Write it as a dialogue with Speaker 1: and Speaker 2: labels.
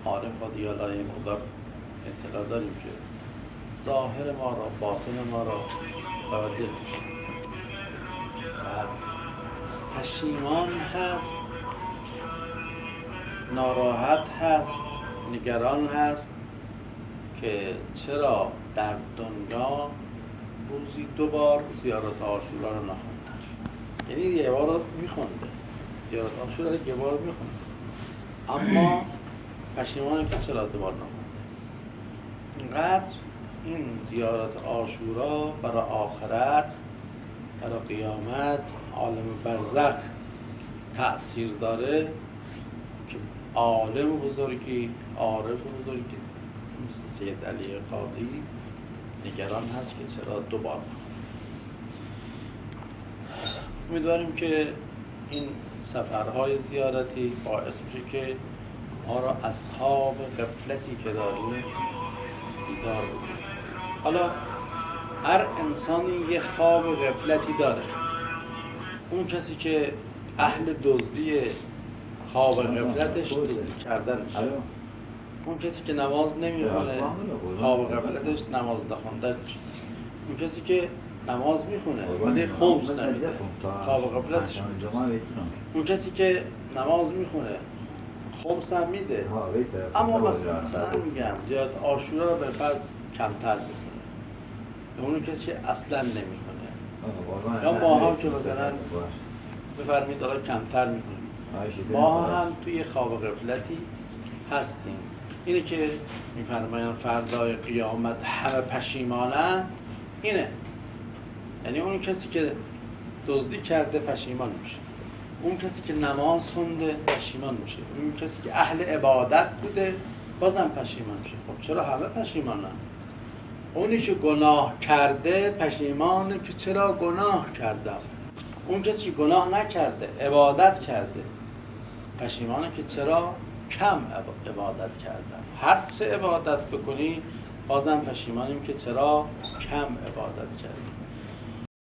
Speaker 1: عالم خود یه مقدار اطلاع داریم که ظاهر ما را باطن ما را متوجه میشه. بعد پشیمان هست، ناراحت هست، نگران هست که چرا در دنیا روزی 2 بار زیارت عاشورا رو نخوندن. یعنی یه بار رو میخونده، زیارت عاشورا رو یه بار میخونده، اما پشیمانه که چرا 2 بار نخونده. اینقدر این زیارت عاشورا برای آخرت، برای قیامت، عالم برزخ تأثیر داره که عالم بزرگی، عارف بزرگی مثل سید علی قاضی نگران هست که چرا 2 بار نخونده. امیدواریم که این سفرهای زیارتی باعث میشه که ما را اصحاب غفلتی که داریم بیدار بکنیم. حالا هر انسانی یه خواب غفلتی داره. اون کسی که اهل دزدی، خواب غفلتش دزدی کردن میشه. اون کسی که نماز نمیخونه، خواب غفلتش نماز نخوندن میشه. اون کسی که نماز میخونه ولی خمس نمیده، خواب غفلتش میشه. اون کسی که نماز میخونه خمس هم میده، اما مثلا میگم زیارت عاشورا رو به فرض کمتر میکنه. اون کسی که اصلا نمیکنه، یا ما هم که مثلا بفرمید داره کمتر میکنیم، ما هم توی خواب غفلتی هستیم. اینه که میفرمایند فردای قیامت همه پشیمانن، اینه. یعنی اون کسی که دزدی کرده پشیمان میشه، اون کسی که نماز خونده پشیمان میشه، اون کسی که اهل عبادت بوده بازم پشیمان میشه. خب چرا همه پشیمانن؟ اونی که گناه کرده پشیمانه که چرا گناه کردم. اون کسی که گناه نکرده عبادت کرده پشیمانه که چرا کم عبادت کردم. هر چه عبادت بکنی بازم پشیمانیم که چرا کم عبادت کردیم.